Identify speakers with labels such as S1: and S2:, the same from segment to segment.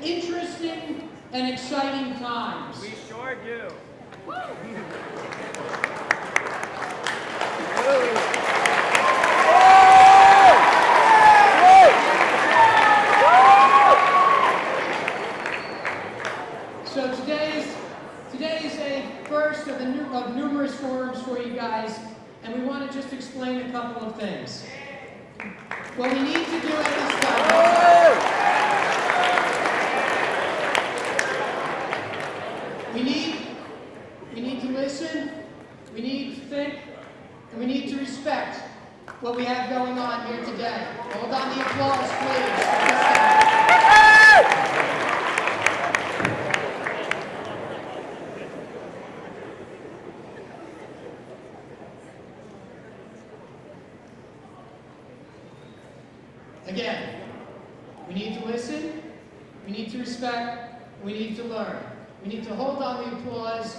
S1: interesting and exciting times.
S2: We sure do.
S1: So today is a first of numerous forums for you guys, and we want to just explain a couple of things. What we need to do at this time, we need to listen, we need to think, and we need to respect what we have going on here today. Hold on the applause, please. Again, we need to listen, we need to respect, we need to learn. We need to hold on the applause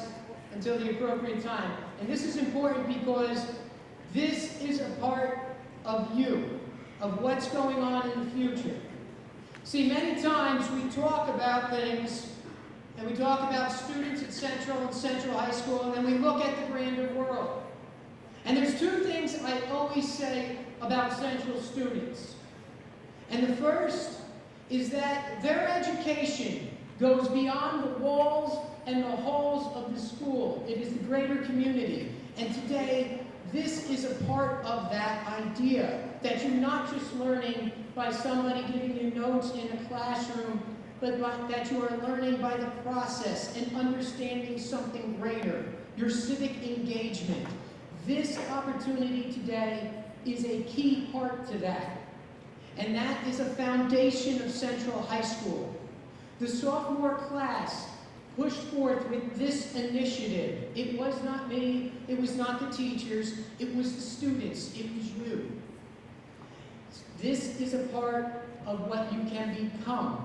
S1: until the appropriate time. And this is important because this is a part of you, of what's going on in the future. See, many times we talk about things, and we talk about students at Central and Central High School, and then we look at the grander world. And there's two things I always say about Central students. And the first is that their education goes beyond the walls and the halls of the school. It is the greater community. And today, this is a part of that idea, that you're not just learning by somebody giving you notes in a classroom, but that you are learning by the process and understanding something greater, your civic engagement. This opportunity today is a key part to that. And that is a foundation of Central High School. The sophomore class pushed forth with this initiative. It was not me, it was not the teachers, it was the students, it was you. This is a part of what you can become.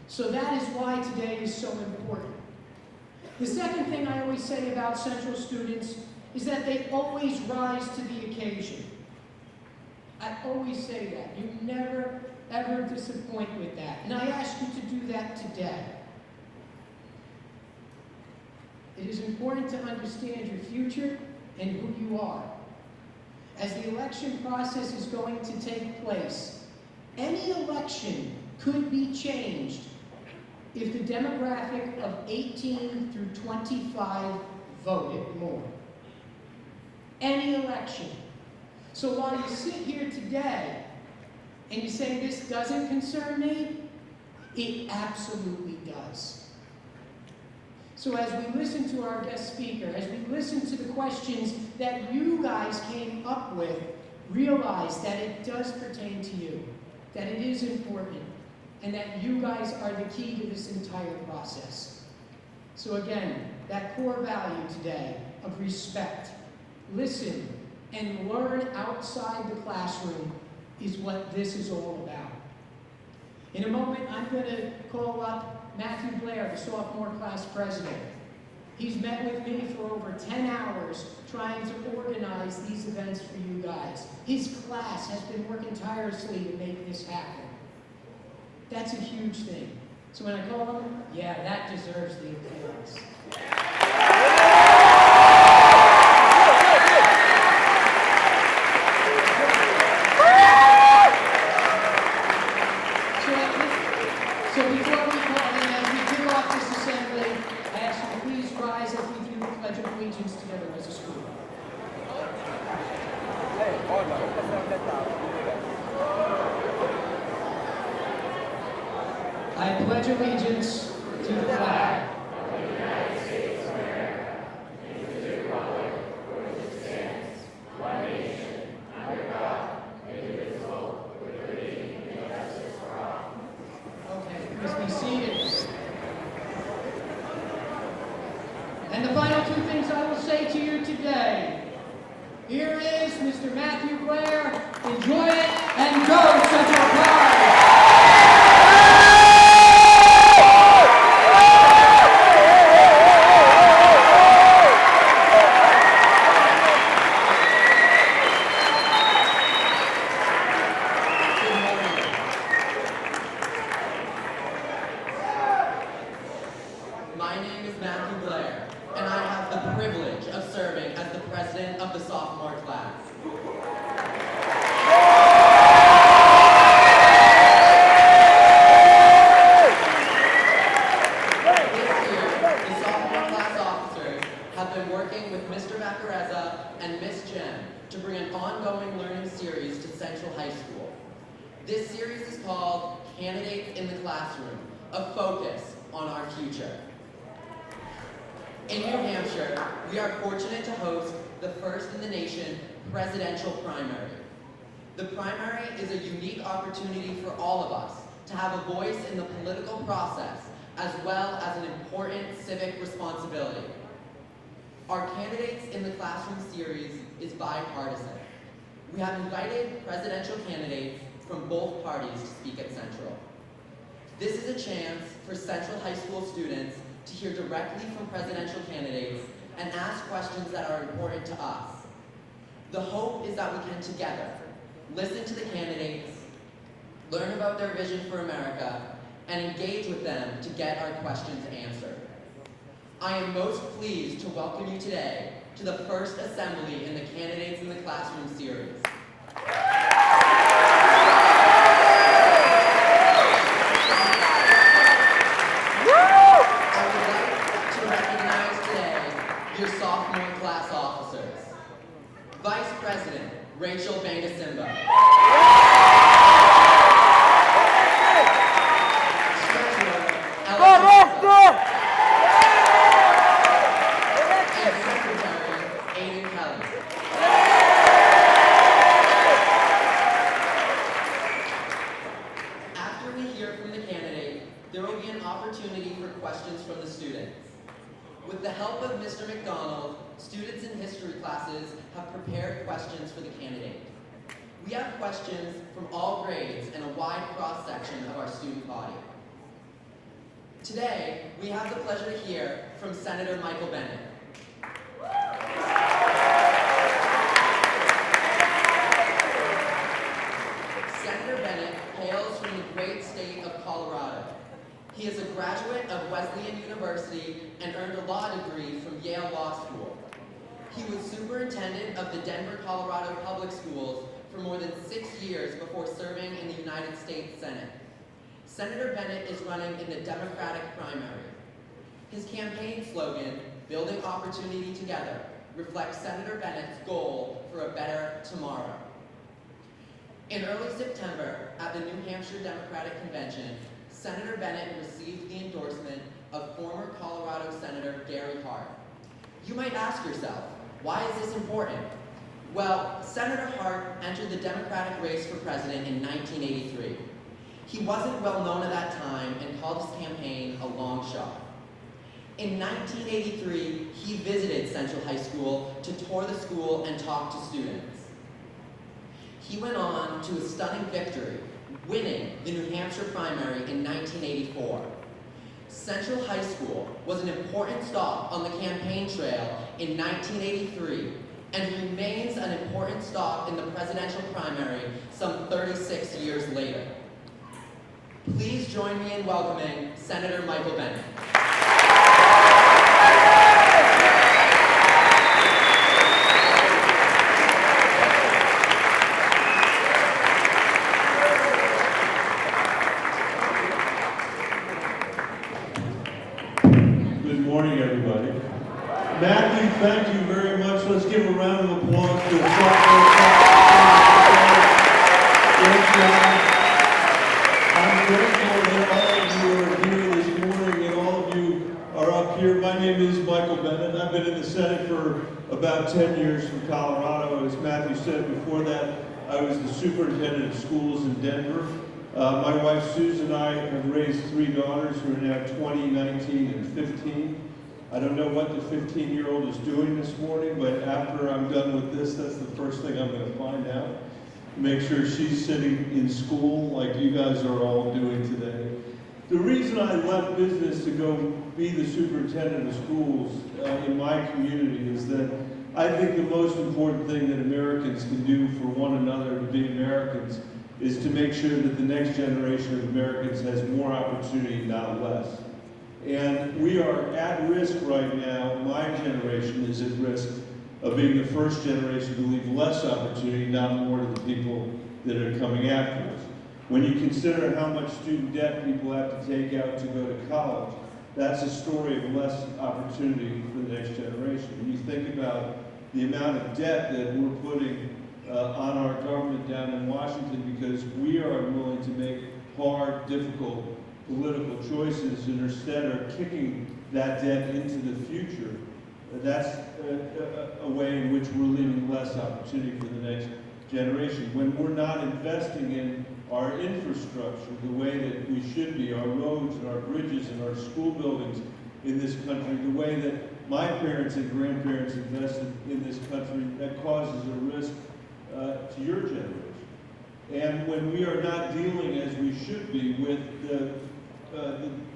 S1: So that is why today is so important. The second thing I always say about Central students is that they always rise to the occasion. I always say that. You never, ever disappoint with that. And I ask you to do that today. It is important to understand your future and who you are. As the election process is going to take place, any election could be changed if the demographic of 18 through 25 voted more. Any election. So while you sit here today and you say this doesn't concern me, it absolutely does. So as we listen to our guest speaker, as we listen to the questions that you guys came up with, realize that it does pertain to you, that it is important, and that you guys are the key to this entire process. So again, that core value today of respect, listen, and learn outside the classroom is what this is all about. In a moment, I'm going to call up Matthew Blair, the sophomore class president. He's met with me for over 10 hours trying to organize these events for you guys. His class has been working tirelessly to make this happen. That's a huge thing. So when I call him, yeah, that deserves the applause. So before we call him, as we kick off this assembly, I ask you to please rise as we do the Pledge of Allegiance together as a school. I pledge allegiance to the flag of the United States of America and to the republic for which it stands, one nation, under God, indivisible, with liberty and justice for all. Okay, please be seated. And the final two things I will say to you today. Here is Mr. Matthew Blair. Enjoy it and go Central Pride!
S2: Central High School. This series is called Candidates in the Classroom, a focus on our future. In New Hampshire, we are fortunate to host the first in the nation presidential primary. The primary is a unique opportunity for all of us to have a voice in the political process, as well as an important civic responsibility. Our Candidates in the Classroom series is bipartisan. We have invited presidential candidates from both parties to speak at Central. This is a chance for Central High School students to hear directly from presidential candidates and ask questions that are important to us. The hope is that we can together listen to the candidates, learn about their vision for America, and engage with them to get our questions answered. I am most pleased to welcome you today to the first assembly in the Candidates in the Classroom series. I would like to recognize today your sophomore class officers. Vice President Rachel Bangasimba. Treasurer Ella Kinsa. And Secretary Aiden Kelly. After we hear from the candidate, there will be an opportunity for questions from the students. With the help of Mr. McDonald, students in history classes have prepared questions for the candidate. We have questions from all grades and a wide cross-section of our student body. Today, we have the pleasure to hear from Senator Michael Bennett. Senator Bennett hails from the great state of Colorado. He is a graduate of Wesleyan University and earned a law degree from Yale Law School. He was superintendent of the Denver, Colorado Public Schools for more than 6 years before serving in the United States Senate. Senator Bennett is running in the Democratic primary. His campaign slogan, "Building Opportunity Together," reflects Senator Bennett's goal for a better tomorrow. In early September, at the New Hampshire Democratic Convention, Senator Bennett received the endorsement of former Colorado Senator Gary Hart. You might ask yourself, why is this important? Well, Senator Hart entered the Democratic race for president in 1983. He wasn't well known at that time and called his campaign a long shot. In 1983, he visited Central High School to tour the school and talk to students. He went on to a stunning victory, winning the New Hampshire primary in 1984. Central High School was an important stop on the campaign trail in 1983 and remains an important stop in the presidential primary some 36 years later. Please join me in welcoming Senator Michael Bennett.
S3: Matthew, thank you very much. Let's give a round of applause to the sophomore class. Great job. I'm grateful that all of you are here this morning and all of you are up here. My name is Michael Bennett. I've been in the Senate for about 10 years from Colorado. As Matthew said, before that, I was the superintendent of schools in Denver. My wife Susan and I have raised 3 daughters who are now 20, 19, and 15. I don't know what the 15-year-old is doing this morning, but after I'm done with this, that's the first thing I'm going to find out. Make sure she's sitting in school like you guys are all doing today. The reason I left business to go be the superintendent of schools in my community is that I think the most important thing that Americans can do for one another to be Americans is to make sure that the next generation of Americans has more opportunity, not less. And we are at risk right now, my generation is at risk of being the first generation to leave less opportunity, not more, to the people that are coming after us. When you consider how much student debt people have to take out to go to college, that's a story of less opportunity for the next generation. When you think about the amount of debt that we're putting on our government down in Washington because we are unwilling to make hard, difficult political choices and instead are kicking that debt into the future. That's a way in which we're leaving less opportunity for the next generation. When we're not investing in our infrastructure the way that we should be, our roads and our bridges and our school buildings in this country, the way that my parents and grandparents invested in this country, that causes a risk to your generation. And when we are not dealing as we should be with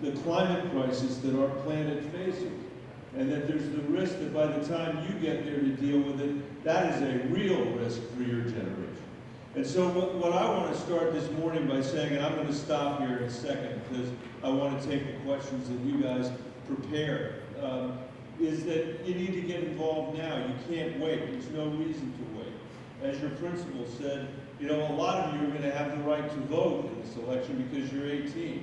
S3: the climate crisis that our planet faces, and that there's the risk that by the time you get there to deal with it, that is a real risk for your generation. And so what I want to start this morning by saying, and I'm going to stop here in a second because I want to take the questions that you guys prepare, is that you need to get involved now. You can't wait. There's no reason to wait. As your principal said, you know, a lot of you are going to have the right to vote in this election because you're 18.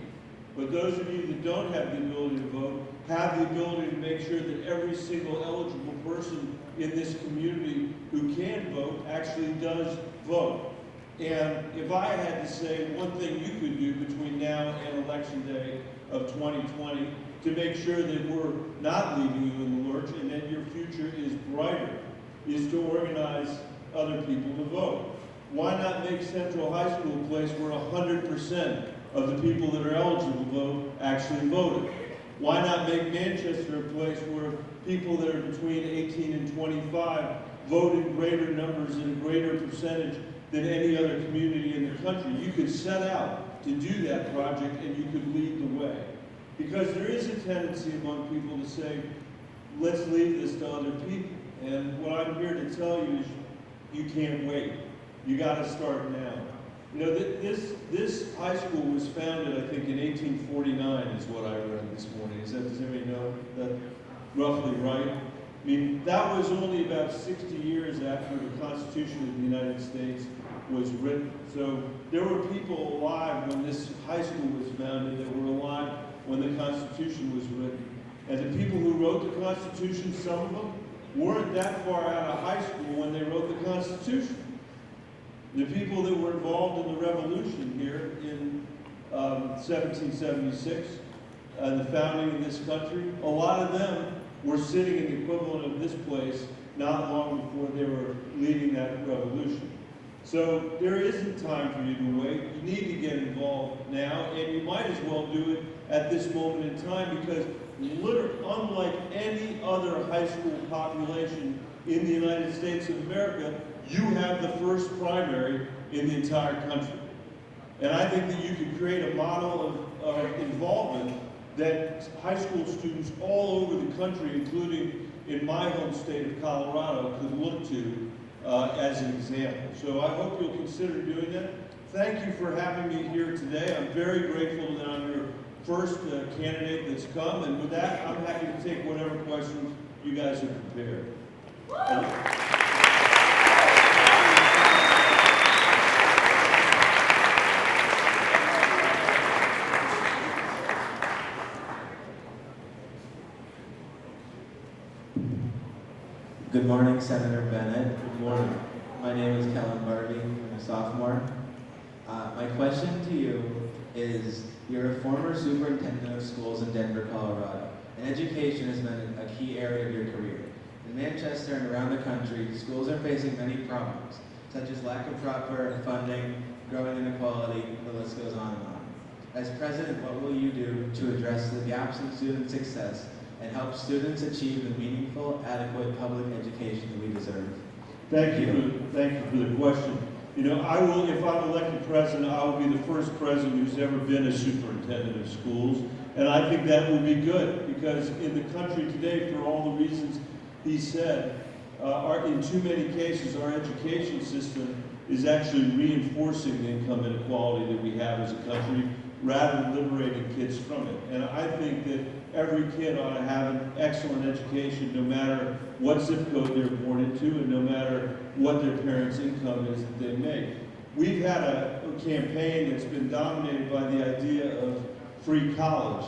S3: But those of you that don't have the ability to vote have the ability to make sure that every single eligible person in this community who can vote actually does vote. And if I had to say one thing you could do between now and Election Day of 2020 to make sure that we're not leaving you in the lurch and that your future is brighter, is to organize other people to vote. Why not make Central High School a place where 100% of the people that are eligible to vote actually voted? Why not make Manchester a place where people that are between 18 and 25 vote in greater numbers and a greater percentage than any other community in the country? You could set out to do that project and you could lead the way. Because there is a tendency among people to say, let's leave this to other people. And what I'm here to tell you is you can't wait. You got to start now. You know, this high school was founded, I think, in 1849 is what I read this morning. Does anybody know that roughly right? I mean, that was only about 60 years after the Constitution of the United States was written. So there were people alive when this high school was founded that were alive when the Constitution was written. And the people who wrote the Constitution, some of them, weren't that far out of high school when they wrote the Constitution. The people that were involved in the revolution here in 1776, the founding of this country, a lot of them were sitting in the equivalent of this place not long before they were leading that revolution. So there isn't time for you to wait. You need to get involved now, and you might as well do it at this moment in time because literally, unlike any other high school population in the United States of America, you have the first primary in the entire country. And I think that you could create a model of involvement that high school students all over the country, including in my home state of Colorado, could look to as an example. So I hope you'll consider doing that. Thank you for having me here today. I'm very grateful that I'm your first candidate that's come. And with that, I'm happy to take whatever questions you guys have prepared.
S4: Good morning, Senator Bennett.
S3: Good morning.
S4: My name is Kellen Barbie. I'm a sophomore. My question to you is, you're a former superintendent of schools in Denver, Colorado, and education has been a key area of your career. In Manchester and around the country, schools are facing many problems, such as lack of proper funding, growing inequality, and the list goes on and on. As president, what will you do to address the gaps in student success and help students achieve the meaningful, adequate public education that we deserve?
S3: Thank you for the question. You know, I will, if I'm elected president, I will be the first president who's ever been a superintendent of schools. And I think that will be good because in the country today, for all the reasons he said, in too many cases, our education system is actually reinforcing the income inequality that we have as a country rather than liberating kids from it. And I think that every kid ought to have an excellent education no matter what zip code they're born into and no matter what their parents' income is that they make. We've had a campaign that's been dominated by the idea of free college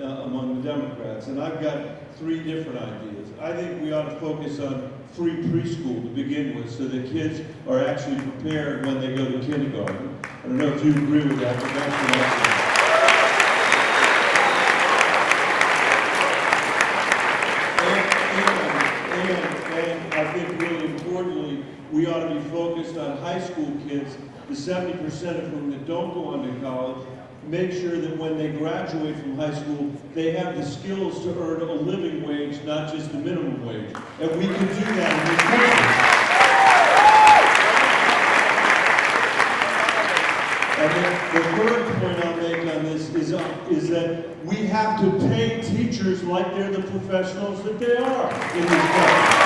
S3: among the Democrats, and I've got three different ideas. I think we ought to focus on free preschool to begin with, so that kids are actually prepared when they go to kindergarten. I don't know if you agree with that, but that's what I think. And I think really importantly, we ought to be focused on high school kids, the 70% of whom that don't go on to college, make sure that when they graduate from high school, they have the skills to earn a living wage, not just the minimum wage. And we can do that in this country. And then the third point I'll make on this is that we have to pay teachers like they're the professionals that they are in this country.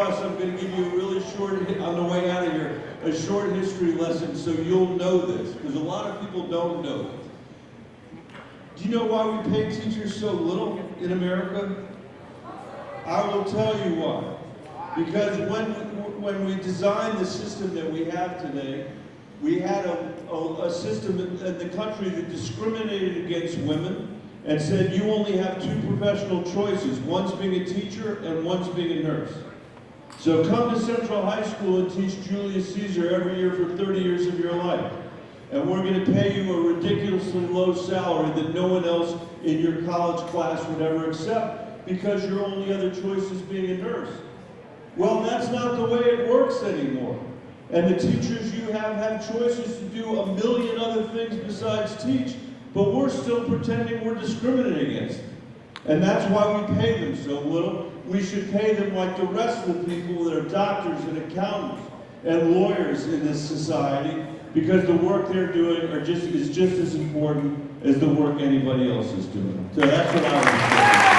S3: I'm going to give you a really short, on the way out of here, a short history lesson so you'll know this, because a lot of people don't know this. Do you know why we pay teachers so little in America? I will tell you why. Because when we designed the system that we have today, we had a system in the country that discriminated against women and said you only have two professional choices, one's being a teacher and one's being a nurse. So come to Central High School and teach Julius Caesar every year for 30 years of your life. And we're going to pay you a ridiculously low salary that no one else in your college class would ever accept because your only other choice is being a nurse. Well, that's not the way it works anymore. And the teachers you have choices to do a million other things besides teach, but we're still pretending we're discriminating against them. And that's why we pay them so little. We should pay them like the rest of the people that are doctors and accountants and lawyers in this society, because the work they're doing is just as important as the work anybody else is doing. So that's what I would say.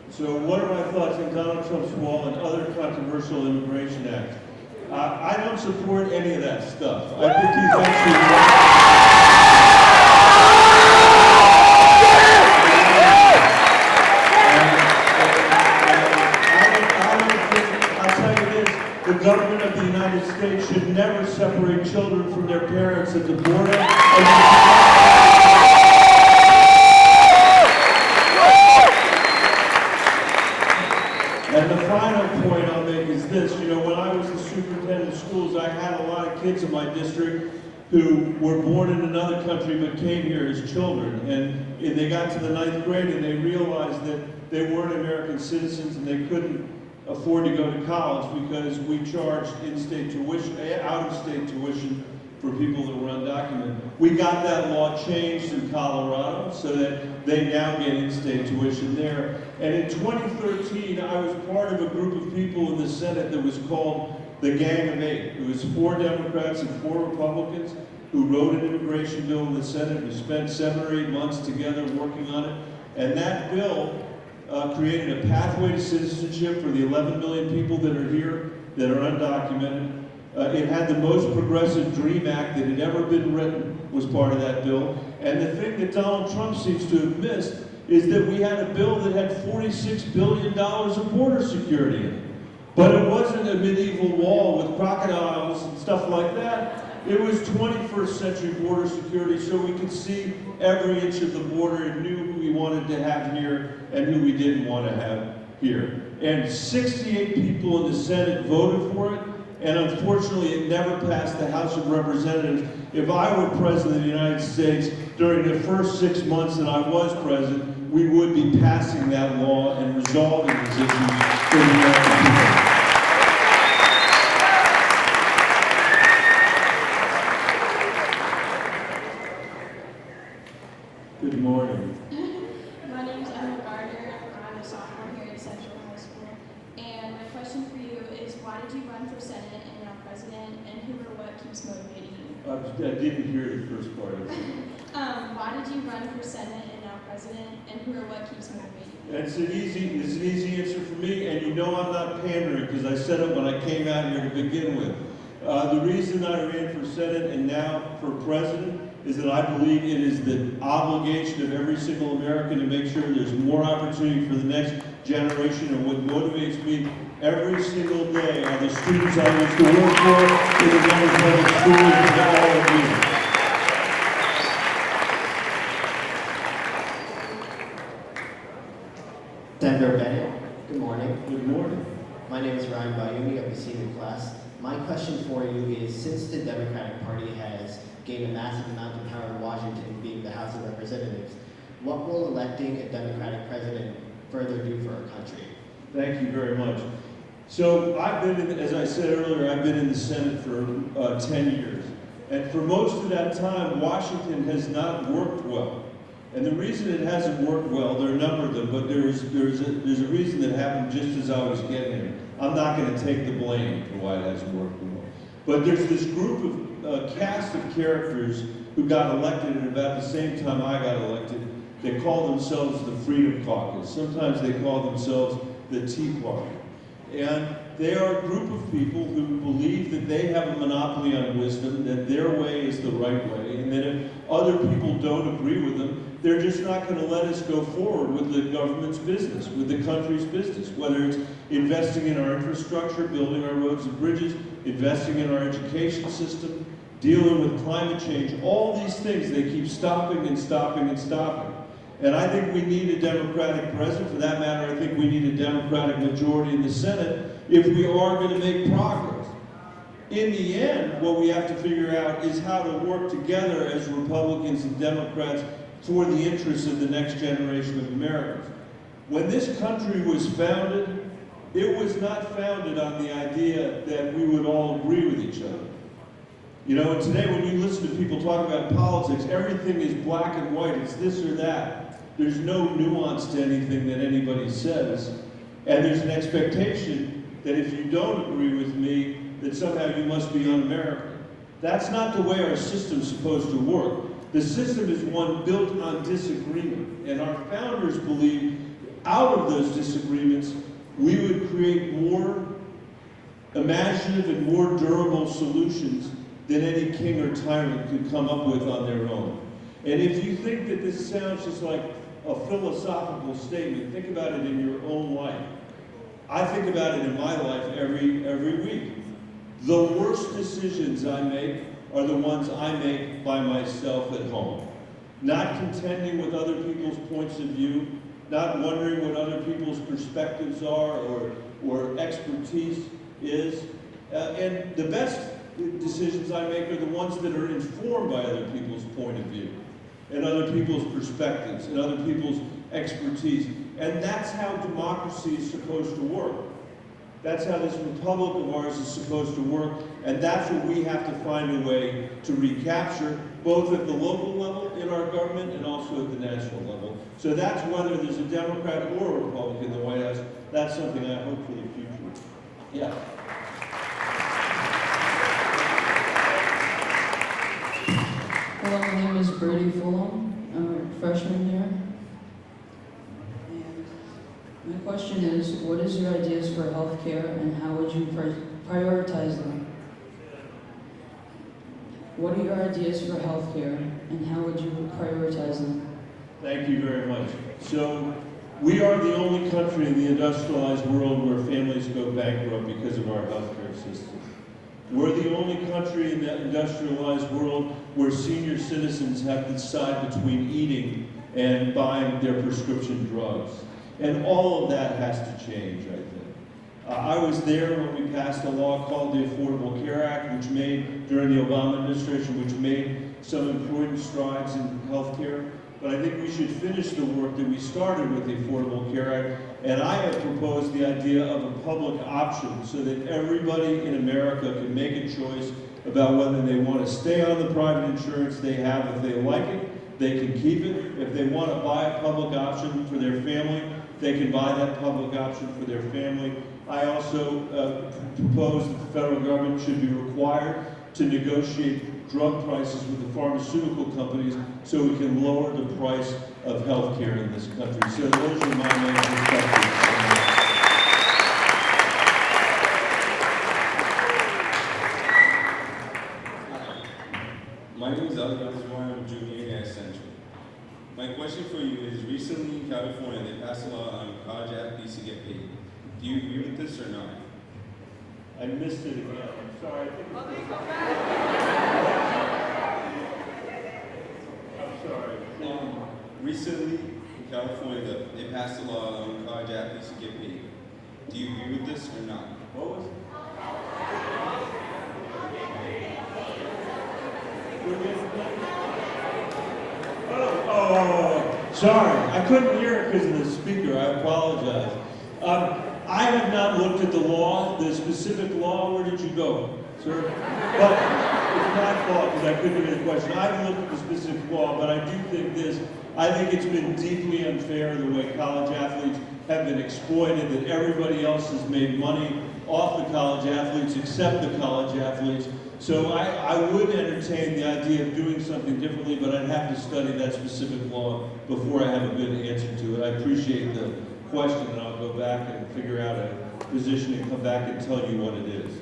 S3: So what are my thoughts on Donald Trump's wall and other controversial immigration acts? I don't support any of that stuff. I think he's I'll tell you this, the government of the United States should never separate children from their parents at the border. And the final point I'll make is this, you know, when I was the superintendent of schools, I had a lot of kids in my district who were born in another country but came here as children. And they got to the 9th grade and they realized that they weren't American citizens and they couldn't afford to go to college because we charged in-state tuition, out-of-state tuition for people that were undocumented. We got that law changed in Colorado so that they now get in-state tuition there. And in 2013, I was part of a group of people in the Senate that was called the Gang of Eight. It was 4 Democrats and 4 Republicans who wrote an immigration bill in the Senate. We spent 7 or 8 months together working on it. And that bill created a pathway to citizenship for the 11 million people that are here that are undocumented. It had the most progressive DREAM Act that had ever been written, was part of that bill. And the thing that Donald Trump seems to have missed is that we had a bill that had $46 billion of border security in it. But it wasn't a medieval wall with crocodiles and stuff like that. It was 21st century border security, so we could see every inch of the border and knew who we wanted to have here and who we didn't want to have here. And 68 people in the Senate voted for it. And unfortunately, it never passed the House of Representatives. If I were President of the United States, during the first 6 months that I was President, we would be passing that law and resolving these issues for the American people. Good morning.
S5: My name is Emma Gardner. I'm a sophomore here at Central High School. And my question for you is, why did you run for Senate and now President, and who or what keeps motivating you?
S3: I didn't hear the first part of it.
S5: Why did you run for Senate and now President, and who or what keeps motivating you?
S3: It's an easy answer for me, and you know I'm not pandering because I said it when I came out here to begin with. The reason I ran for Senate and now for President is that I believe it is the obligation of every single American to make sure there's more opportunity for the next generation. And what motivates me every single day are the students I used to work for in the Democratic schools and all of you.
S6: Senator Bennett, good morning.
S3: Good morning.
S6: My name is Ryan Bayumi of the senior class. My question for you is, since the Democratic Party has gained a massive amount of power in Washington, being the House of Representatives, what will electing a Democratic president further do for our country?
S3: Thank you very much. So I've been in, as I said earlier, I've been in the Senate for 10 years. And for most of that time, Washington has not worked well. And the reason it hasn't worked well, there are a number of them, but there's a reason that happened just as I was getting here. I'm not going to take the blame for why it hasn't worked well. But there's this group of cast of characters who got elected at about the same time I got elected. They call themselves the Freedom Caucus. Sometimes they call themselves the Tea Party. And they are a group of people who believe that they have a monopoly on wisdom, that their way is the right way, and that if other people don't agree with them, they're just not going to let us go forward with the government's business, with the country's business, whether it's investing in our infrastructure, building our roads and bridges, investing in our education system, dealing with climate change, all these things, they keep stopping and stopping and stopping. And I think we need a Democratic president. For that matter, I think we need a Democratic majority in the Senate if we are going to make progress. In the end, what we have to figure out is how to work together as Republicans and Democrats for the interests of the next generation of Americans. When this country was founded, it was not founded on the idea that we would all agree with each other. You know, and today when you listen to people talk about politics, everything is black and white, it's this or that. There's no nuance to anything that anybody says. And there's an expectation that if you don't agree with me, that somehow you must be un-American. That's not the way our system's supposed to work. The system is one built on disagreement. And our founders believed out of those disagreements, we would create more imaginative and more durable solutions than any king or tyrant could come up with on their own. And if you think that this sounds just like a philosophical statement, think about it in your own life. I think about it in my life every week. The worst decisions I make are the ones I make by myself at home. Not contending with other people's points of view, not wondering what other people's perspectives are or expertise is. And the best decisions I make are the ones that are informed by other people's point of view and other people's perspectives and other people's expertise. And that's how democracy is supposed to work. That's how this republic of ours is supposed to work, and that's what we have to find a way to recapture, both at the local level in our government and also at the national level. So that's whether there's a Democrat or a Republican in the White House. That's something I hope for the future. Yeah.
S7: Hello, my name is Brady Fulham. I'm a freshman here. And my question is, what is your ideas for healthcare and how would you prioritize them? What are your ideas for healthcare and how would you prioritize them?
S3: Thank you very much. So, we are the only country in the industrialized world where families go bankrupt because of our healthcare system. We're the only country in the industrialized world where senior citizens have to decide between eating and buying their prescription drugs. And all of that has to change, I think. I was there when we passed a law called the Affordable Care Act, which made, during the Obama administration, which made some important strides in healthcare. But I think we should finish the work that we started with the Affordable Care Act, and I have proposed the idea of a public option so that everybody in America can make a choice about whether they want to stay on the private insurance they have. If they like it, they can keep it. If they want to buy a public option for their family, they can buy that public option for their family. I also propose that the federal government should be required to negotiate drug prices with the pharmaceutical companies so we can lower the price of health care in this country. So those are my main perspectives.
S8: Gonzalez Warren Jr. at Central. My question for you is, recently in California, they passed a law on college athletes to get paid. Do you agree with this or not?
S3: I missed it again, I'm sorry. I'm sorry.
S8: Recently in California, they passed a law on college athletes to get paid. Do you agree with this or not?
S3: What was it? Oh, sorry. I couldn't hear it because of the speaker. I apologize. I have not looked at the law, the specific law. Where did you go, sir? But it's my fault because I couldn't hear the question. I haven't looked at the specific law, but I do think this. I think it's been deeply unfair the way college athletes have been exploited, that everybody else has made money off the college athletes except the college athletes. So I would entertain the idea of doing something differently, but I'd have to study that specific law before I have a good answer to it. I appreciate the question, and I'll go back and figure out a position and come back and tell you what it is.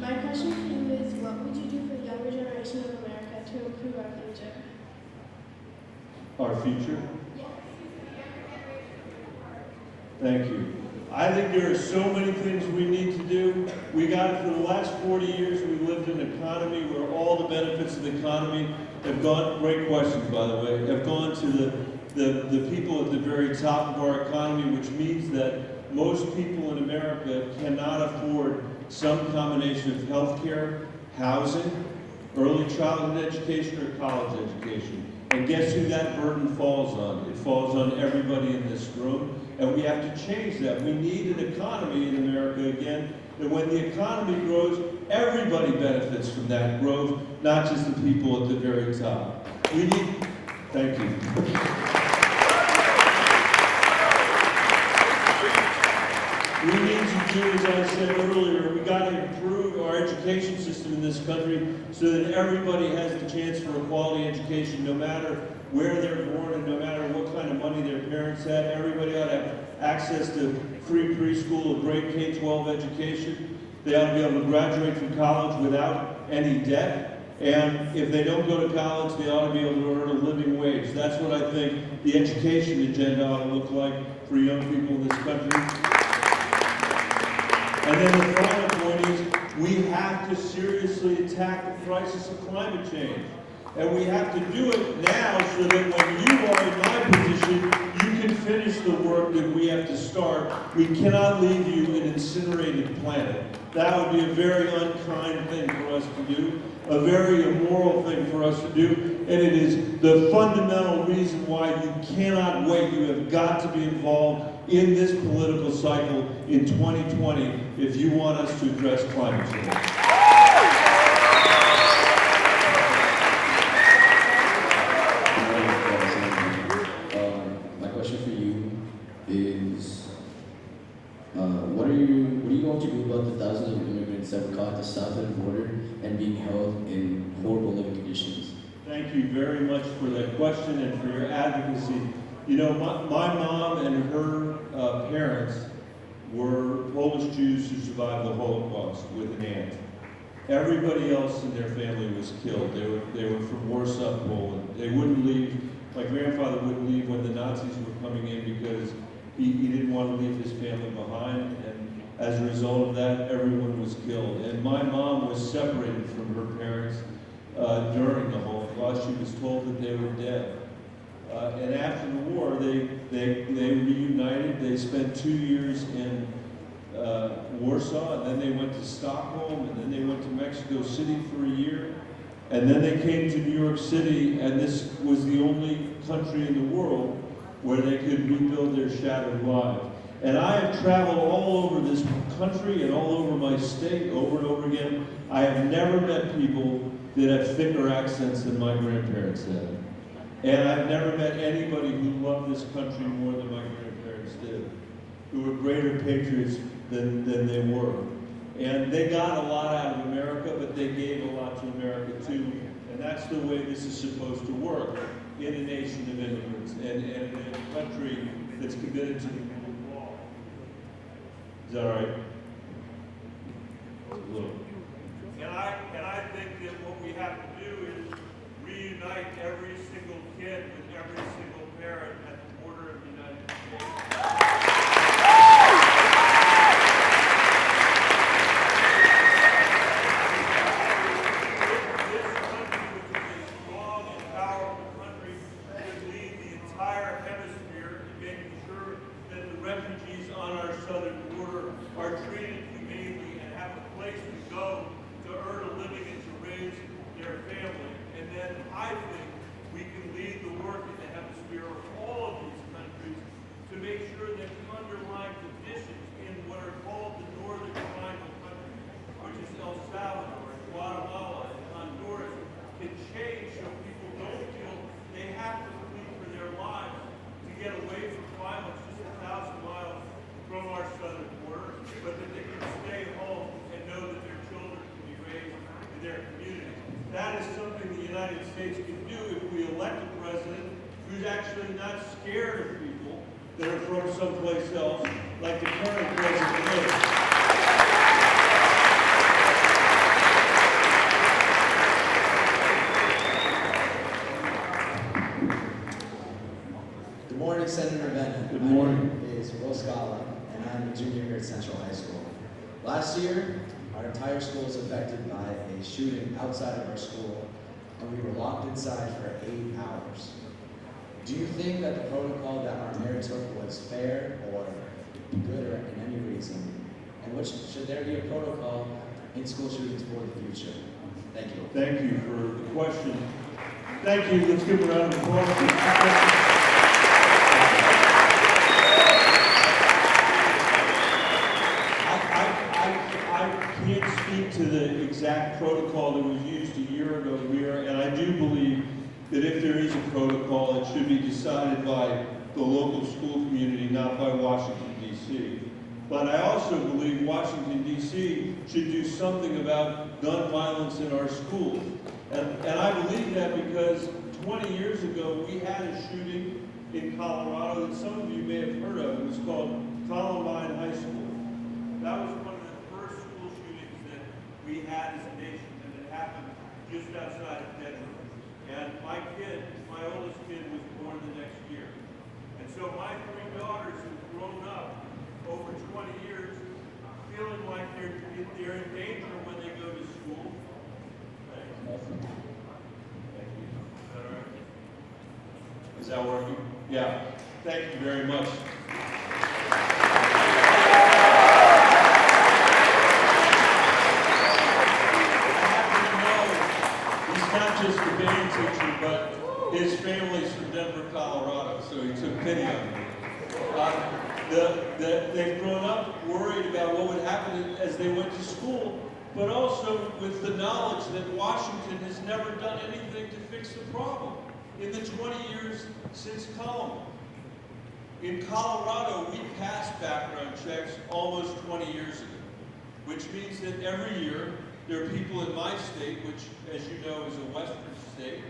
S5: My question for you is, what would you do for the younger generation of America to improve our future?
S3: Our future? Thank you. I think there are so many things we need to do. We got it for the last 40 years. We lived in an economy where all the benefits of the economy have gone, great questions by the way, have gone to the people at the very top of our economy, which means that most people in America cannot afford some combination of health care, housing, early childhood education, or college education. And guess who that burden falls on? It falls on everybody in this room, and we have to change that. We need an economy in America again, that when the economy grows, everybody benefits from that growth, not just the people at the very top. We need, thank you. We need to do, as I said earlier, we got to improve our education system in this country so that everybody has the chance for a quality education, no matter where they're born and no matter what kind of money their parents had. Everybody ought to have access to free preschool, a great K-12 education. They ought to be able to graduate from college without any debt. And if they don't go to college, they ought to be able to earn a living wage. That's what I think the education agenda ought to look like for young people in this country. And then the final point is, we have to seriously attack the crisis of climate change. And we have to do it now so that when you are in my position, you can finish the work that we have to start. We cannot leave you an incinerated planet. That would be a very unkind thing for us to do, a very immoral thing for us to do, and it is the fundamental reason why you cannot wait. You have got to be involved in this political cycle in 2020 if you want us to address climate change.
S9: My question for you is, what are you going to do about the thousands of immigrants that were caught at the south of the border and being held in horrible living conditions?
S3: Thank you very much for that question and for your advocacy. You know, my mom and her parents were Polish Jews who survived the Holocaust with an aunt. Everybody else in their family was killed. They were from Warsaw, Poland. They wouldn't leave. My grandfather wouldn't leave when the Nazis were coming in because he didn't want to leave his family behind. And as a result of that, everyone was killed. And my mom was separated from her parents during the Holocaust. She was told that they were dead. And after the war, they reunited. They spent 2 years in Warsaw, and then they went to Stockholm, and then they went to Mexico City for a year. And then they came to New York City, and this was the only country in the world where they could rebuild their shattered lives. And I have traveled all over this country and all over my state over and over again. I have never met people that have thicker accents than my grandparents had. And I've never met anybody who loved this country more than my grandparents did, who were greater patriots than they were. And they got a lot out of America, but they gave a lot to America too. And that's the way this is supposed to work in a nation of immigrants and in a country that's committed to the rule of law. Is that all right? A little.
S10: And I think that what we have to do is reunite every single kid with every single parent at the border of the United States. This country, which is a strong and powerful country, should lead the entire hemisphere in making sure that the refugees on our southern border are treated humanely and have a place to go to earn a living and to raise their family. And then I think we can lead the work in the hemisphere of all of these countries to make sure that the underlying conditions in what are called the Northern Triangle countries, which is El Salvador, and Guatemala, and Honduras, can change so people don't feel they have to flee for their lives to get away from violence just 1,000 miles from our southern border, but that they can stay home and know that their children can be raised in their community. That is something the United States can do if we elect a president who's actually not scared of people that are from someplace else, like the current president is.
S11: Good morning, Senator Bennett.
S3: Good morning.
S11: My name is Will Scala, and I'm a junior here at Central High School. Last year, our entire school was affected by a shooting outside of our school, and we were locked inside for 8 hours. Do you think that the protocol that our mayor took was fair or good or in any reason? And should there be a protocol in school shootings for the future? Thank you.
S3: Thank you for the question. Thank you. Let's give a round of applause. I can't speak to the exact protocol that was used a year ago here, and I do believe that if there is a protocol, it should be decided by the local school community, not by Washington, D.C. But I also believe Washington, D.C. should do something about gun violence in our schools. And I believe that because 20 years ago, we had a shooting in Colorado that some of you may have heard of. It was called Columbine High School. That was one of the first school shootings that we had as a nation, and it happened just outside of Denver. And my oldest kid, was born the next year. And so my 3 daughters have grown up over 20 years feeling like they're in danger when they go to school. Thank you. Is that all right? Is that working? Yeah. Thank you very much. Not just the band teacher, but his family's from Denver, Colorado, so he took pity on me. They've grown up worried about what would happen as they went to school, but also with the knowledge that Washington has never done anything to fix the problem in the 20 years since Columbine. In Colorado, we passed background checks almost 20 years ago, which means that every year there are people in my state, which, as you know, is a Western state.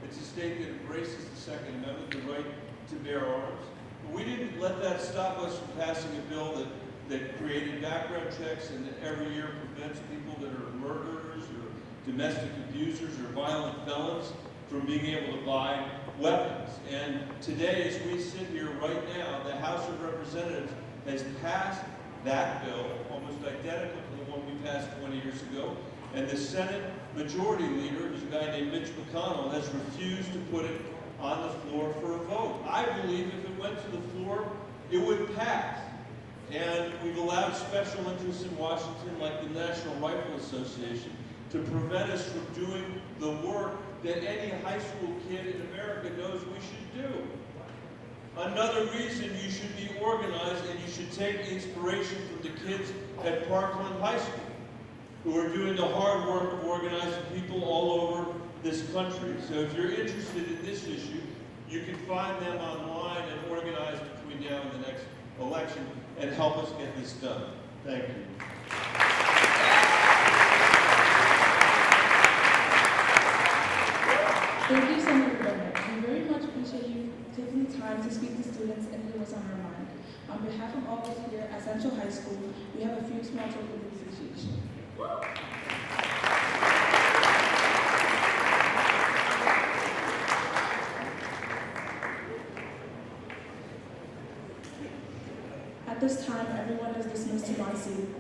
S3: It's a state that embraces the Second Amendment, the right to bear arms. But we didn't let that stop us from passing a bill that created background checks and that every year prevents people that are murderers or domestic abusers or violent felons from being able to buy weapons. And today, as we sit here right now, the House of Representatives has passed that bill, almost identical to the one we passed 20 years ago, and the Senate Majority Leader, who's a guy named Mitch McConnell, has refused to put it on the floor for a vote. I believe if it went to the floor, it would pass. And we've allowed special interests in Washington, like the National Rifle Association, to prevent us from doing the work that any high school kid in America knows we should do. Another reason you should be organized and you should take inspiration from the kids at Parkland High School, who are doing the hard work of organizing people all over this country. So if you're interested in this issue, you can find them online and organize between now and the next election and help us get this done. Thank you.
S12: Thank you, Senator Bennett. We very much appreciate you taking the time to speak to students and hear what's on your mind. On behalf of all of us here at Central High School, small token of appreciation. At this time, everyone is dismissed to my seat.